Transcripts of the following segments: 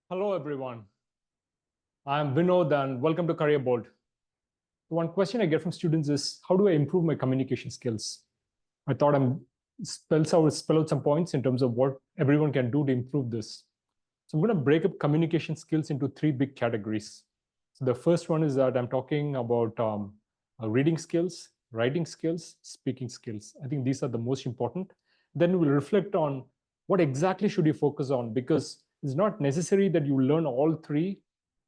Hello, everyone. I'm Vinod, and welcome to Career Board. One question I get from students is, how do I improve my communication skills? I thought I'm spell out some points in terms of what everyone can do to improve this. So I'm going to break up communication skills into three big categories. So the first one is that I'm talking about reading skills, writing skills, speaking skills. I think these are the most important. Then we'll reflect on what exactly should you focus on, because it's not necessary that you learn all three.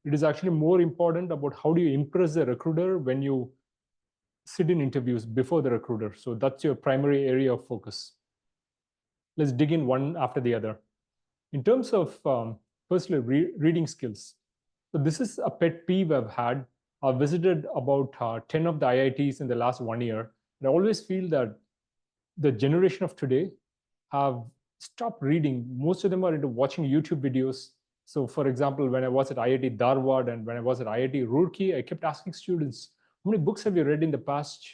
It is actually more important about how do you impress the recruiter when you sit in interviews before the recruiter. So that's your primary area of focus. Let's dig in one after the other. In terms of firstly reading skills, so this is a pet peeve I've had. I've visited about 10 of the IITs in the last 1 year, and I always feel that the generation of today have stopped reading. Most of them are into watching YouTube videos. So, for example, when I was at IIT Dharwad and when I was at IIT Roorkee, I kept asking students, how many books have you read in the past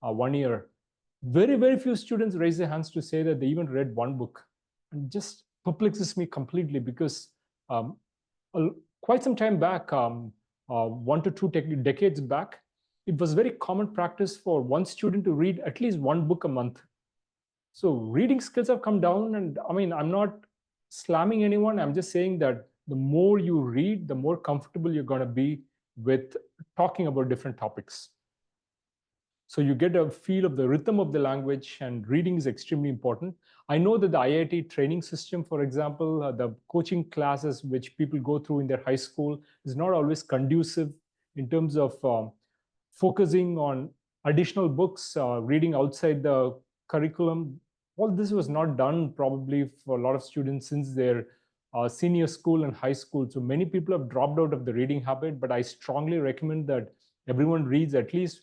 1 year? Very, very few students raise their hands to say that they even read one book. And just perplexes me completely because um, quite some time back, 1 to 2 decades back, it was very common practice for one student to read at least one book a month. So reading skills have come down, and I mean, I'm not slamming anyone. I'm just saying that the more you read, the more comfortable you're going to be with talking about different topics. So you get a feel of the rhythm of the language, and reading is extremely important. I know that the IIT training system, for example, the coaching classes which people go through in their high school is not always conducive in terms of focusing on additional books, reading outside the curriculum. All this was not done probably for a lot of students since their senior school and high school. So many people have dropped out of the reading habit, but I strongly recommend that everyone reads at least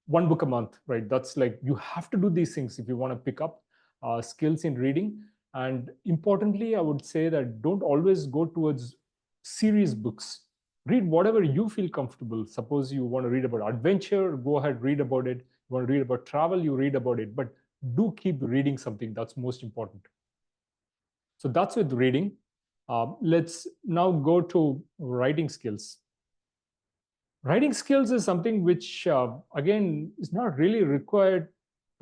one book a month, right? That's like you have to do these things if you want to pick up skills in reading. And importantly, I would say that don't always go towards serious books. Read whatever you feel comfortable. Suppose you want to read about adventure, go ahead, read about it. You want to read about travel, you read about it. But do keep reading something. That's most important. So that's with reading. Let's now go to writing skills. Writing skills is something which, again, is not really required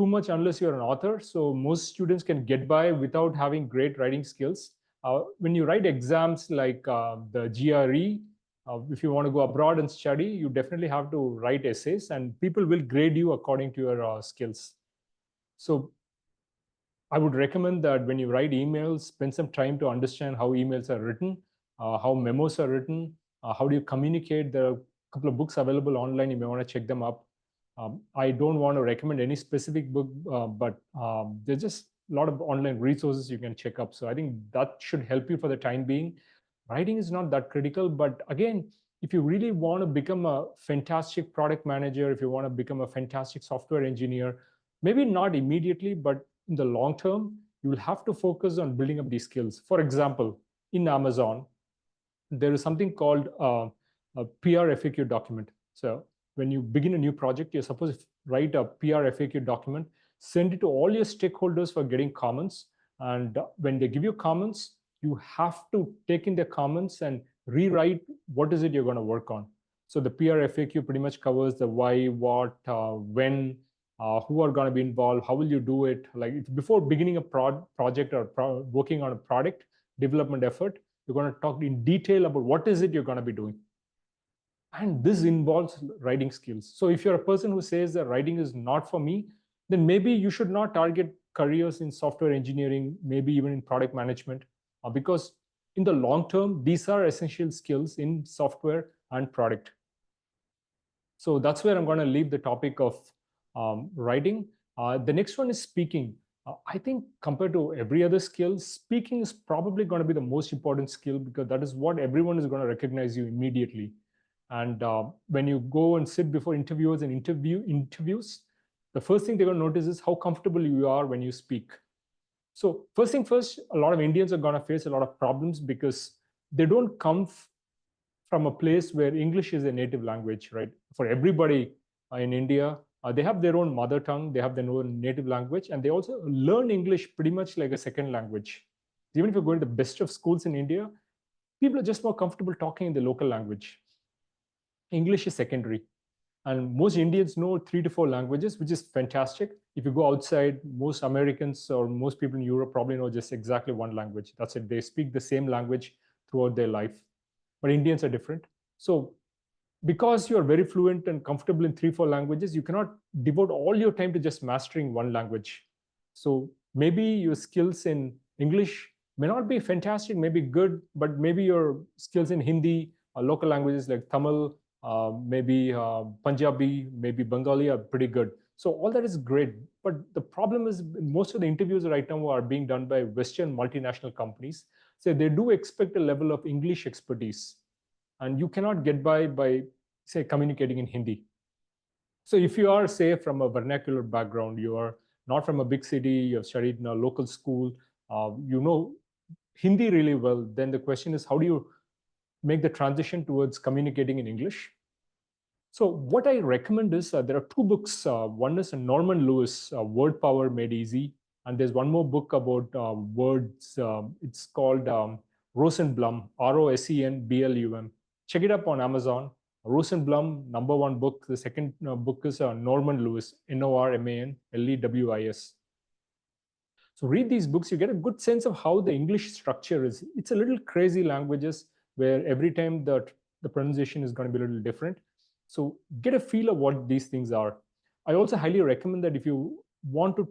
too much unless you're an author. So most students can get by without having great writing skills. When you write exams like the GRE, if you want to go abroad and study, you definitely have to write essays, and people will grade you according to your skills. So I would recommend that when you write emails, spend some time to understand how emails are written, how memos are written, how do you communicate. There are a couple of books available online. You may want to check them up. I don't want to recommend any specific book, but there's just a lot of online resources you can check up. So I think that should help you for the time being. Writing is not that critical, but again, if you really want to become a fantastic product manager, if you want to become a fantastic software engineer, maybe not immediately, but in the long term, you will have to focus on building up these skills. For example, in Amazon, there is something called a PR FAQ document. So when you begin a new project, you're supposed to write a PR FAQ document, send it to all your stakeholders for getting comments. And when they give you comments, you have to take in their comments and rewrite what is it you're going to work on. So the PR FAQ pretty much covers the why, what, when, who are going to be involved, how will you do it. Like before beginning a project or working on a product development effort, you're going to talk in detail about what is it you're going to be doing. And this involves writing skills. So if you're a person who says that writing is not for me, then maybe you should not target careers in software engineering, maybe even in product management, because in the long term, these are essential skills in software and product. So that's where I'm going to leave the topic of writing. The next one is speaking. I think compared to every other skill, speaking is probably going to be the most important skill because that is what everyone is going to recognize you immediately. And when you go and sit before interviewers and interviews, the first thing they're going to notice is how comfortable you are when you speak. So first thing first, a lot of Indians are going to face a lot of problems because they don't come from a place where English is a native language, right? For everybody in India, they have their own mother tongue, they have their own native language, and they also learn English pretty much like a second language. Even if you go to the best of schools in India, people are just more comfortable talking in the local language. English is secondary. And most Indians know 3 to 4 languages, which is fantastic. If you go outside, most Americans or most people in Europe probably know just exactly one language. That's it. They speak the same language throughout their life. But Indians are different. So because you're very fluent and comfortable in 3, 4 languages, you cannot devote all your time to just mastering one language. So maybe your skills in English may not be fantastic, maybe good, but maybe your skills in Hindi or local languages like Tamil, maybe Punjabi, maybe Bengali are pretty good. So all that is great. But the problem is most of the interviews right now are being done by Western multinational companies. So they do expect a level of English expertise. And you cannot get by, say, communicating in Hindi. So if you are, say, from a vernacular background, you are not from a big city, you have studied in a local school, you know Hindi really well, then the question is, how do you make the transition towards communicating in English? So what I recommend is there are 2 books. One is Norman Lewis, Word Power Made Easy. And there's one more book about words. It's called Rosenblum, Rosenblum. Check it up on Amazon. Rosenblum, #1 book. The second book is Norman Lewis, Normanlewis. So read these books, you get a good sense of how the English structure is. It's a little crazy languages where every time the pronunciation is going to be a little different. So get a feel of what these things are. I also highly recommend that if you want to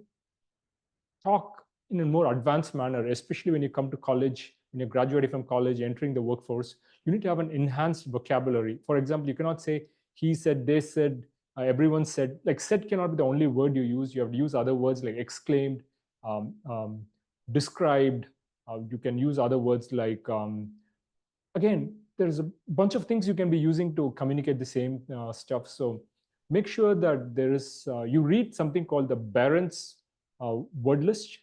talk in a more advanced manner, especially when you come to college, when you're graduating from college, entering the workforce, you need to have an enhanced vocabulary. For example, you cannot say he said, they said, everyone said. Like said cannot be the only word you use. You have to use other words like exclaimed, described. You can use other words like, again, there's a bunch of things you can be using to communicate the same stuff. So make sure that there is, you read something called the Barron's word list.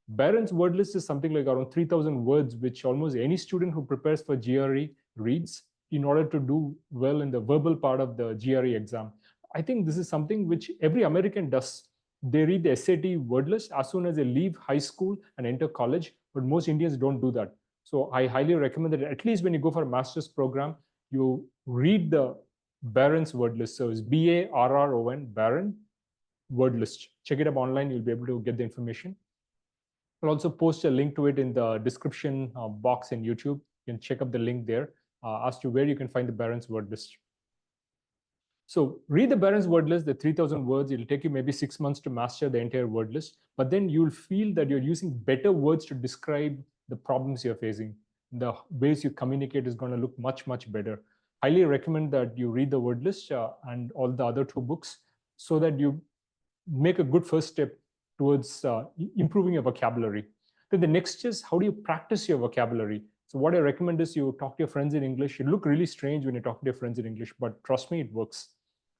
Barron's word list is something like around 3,000 words, which almost any student who prepares for GRE reads in order to do well in the verbal part of the GRE exam. I think this is something which every American does. They read the SAT word list as soon as they leave high school and enter college, but most Indians don't do that. So I highly recommend that at least when you go for a master's program, you read the Barron's word list. So it's Barron, Barron word list. Check it up online. You'll be able to get the information. I'll also post a link to it in the description box in YouTube. You can check up the link there as to where you can find the Barron's word list. So read the Barron's word list, the 3,000 words. It'll take you maybe 6 months to master the entire word list. But then you'll feel that you're using better words to describe the problems you're facing. The ways you communicate is going to look much, much better. Highly recommend that you read the word list and all the other 2 books so that you make a good first step towards improving your vocabulary. Then the next is, how do you practice your vocabulary? So what I recommend is you talk to your friends in English. It look really strange when you talk to your friends in English, but trust me, it works.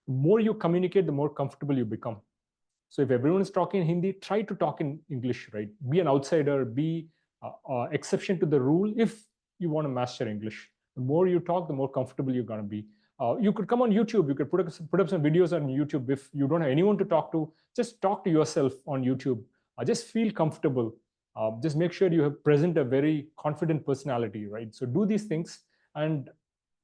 The more you communicate, the more comfortable you become. So if everyone is talking in Hindi, try to talk in English, right? Be an outsider, be exception to the rule if you want to master English. The more you talk, the more comfortable you're going to be. You could come on YouTube. You could put up some videos on YouTube. If you don't have anyone to talk to, just talk to yourself on YouTube. Just feel comfortable. Just make sure you have present a very confident personality, right? So do these things and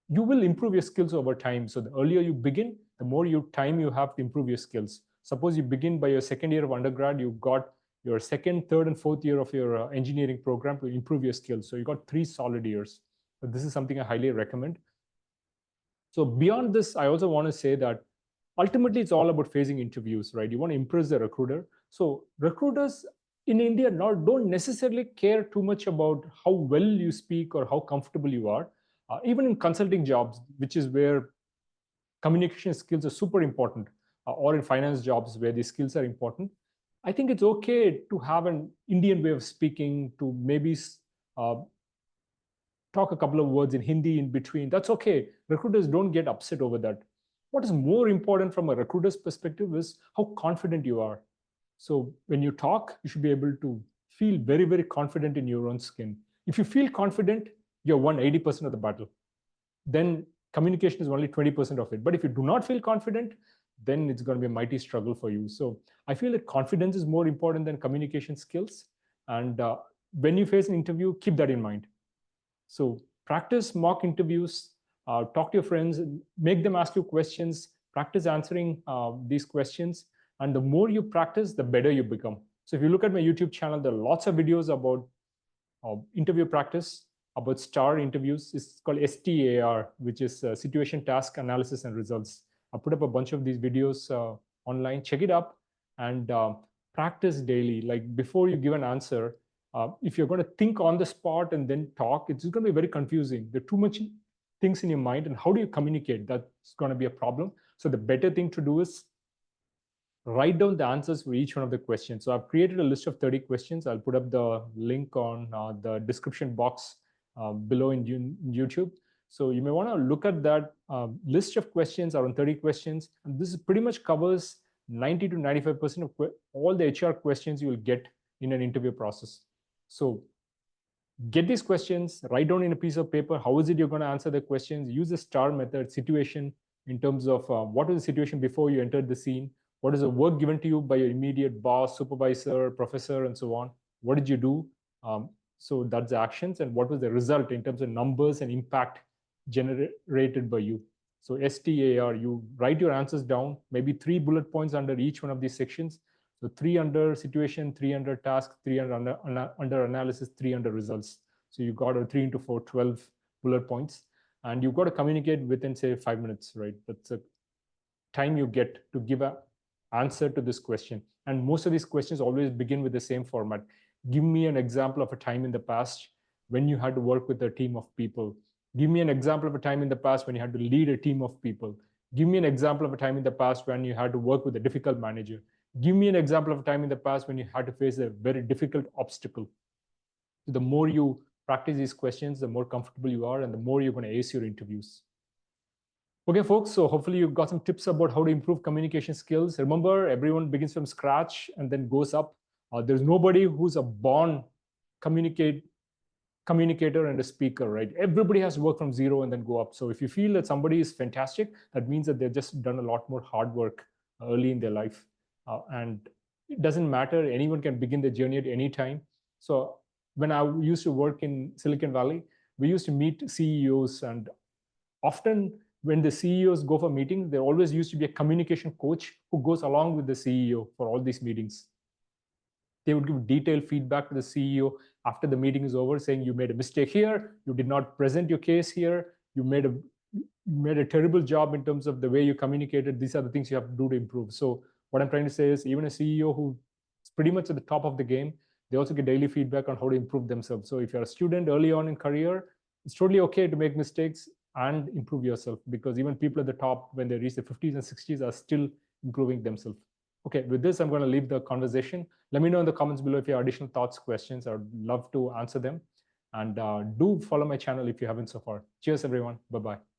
you will improve your skills over time. So the earlier you begin, the more time you have to improve your skills. Suppose you begin by your second year of undergrad, you got your second, third, and fourth year of your engineering program to improve your skills. So you got 3 solid years. So this is something I highly recommend. So beyond this, I also want to say that ultimately it's all about facing interviews, right? You want to impress the recruiter. So recruiters in India now don't necessarily care too much about how well you speak or how comfortable you are. Even in consulting jobs, which is where communication skills are super important, or in finance jobs where these skills are important, I think it's okay to have an Indian way of speaking, to maybe talk a couple of words in Hindi in between. That's okay. Recruiters don't get upset over that. What is more important from a recruiter's perspective is how confident you are. So when you talk, you should be able to feel very, very confident in your own skin. If you feel confident, you're won 80% of the battle. Then communication is only 20% of it. But if you do not feel confident, then it's going to be a mighty struggle for you. So I feel that confidence is more important than communication skills. And when you face an interview, keep that in mind. So practice mock interviews, talk to your friends, make them ask you questions, practice answering these questions. And the more you practice, the better you become. So if you look at my YouTube channel, there are lots of videos about interview practice, about STAR interviews. It's called STAR, which is Situation, Task, Analysis, and Results. I'll put up a bunch of these videos online. Check it up and practice daily. Like before you give an answer, if you're going to think on the spot and then talk, it's going to be very confusing. There are too much things in your mind, and how do you communicate? That's going to be a problem. So the better thing to do is write down the answers for each one of the questions. So I've created a list of 30 questions. I'll put up the link on the description box below in YouTube. So you may want to look at that list of questions, around 30 questions. And this pretty much covers 90 to 95% of all the HR questions you will get in an interview process. So get these questions, write down in a piece of paper, how is it you're going to answer the questions, use the STAR method, situation, in terms of what was the situation before you entered the scene, what is the work given to you by your immediate boss, supervisor, professor, and so on, what did you do? So that's the actions, and what was the result in terms of numbers and impact generated by you. So STAR, you write your answers down, maybe 3 bullet points under each one of these sections. So 3 under situation, 3 under task, 3 under analysis, 3 under results. So you got a 3 into 4, 12 bullet points. And you've got to communicate within, say, 5 minutes, right? That's the time you get to give an answer to this question. And most of these questions always begin with the same format. Give me an example of a time in the past when you had to work with a team of people. Give me an example of a time in the past when you had to lead a team of people. Give me an example of a time in the past when you had to work with a difficult manager. Give me an example of a time in the past when you had to face a very difficult obstacle. The more you practice these questions, the more comfortable you are, and the more you're going to ace your interviews. Okay, folks, so hopefully you got some tips about how to improve communication skills. Remember, everyone begins from scratch and then goes up. There's nobody who's a born communicator and a speaker, right? Everybody has to work from zero and then go up. So if you feel that somebody is fantastic, that means that they've just done a lot more hard work early in their life. And it doesn't matter, anyone can begin the journey at any time. So when I used to work in Silicon Valley, we used to meet CEOs, and often when the CEOs go for meetings, there always used to be a communication coach who goes along with the CEO for all these meetings. They would give detailed feedback to the CEO after the meeting is over, saying you made a mistake here, you did not present your case here, you made a terrible job in terms of the way you communicated. These are the things you have to do to improve. So what I'm trying to say is, even a CEO who is pretty much at the top of the game, they also get daily feedback on how to improve themselves. So if you're a student early on in career, it's totally okay to make mistakes and improve yourself, because even people at the top, when they reach the 50s and 60s, are still improving themselves. Okay, with this, I'm going to leave the conversation. Let me know in the comments below if you have additional thoughts, questions. I would love to answer them. And do follow my channel if you haven't so far. Cheers, everyone. Bye-bye.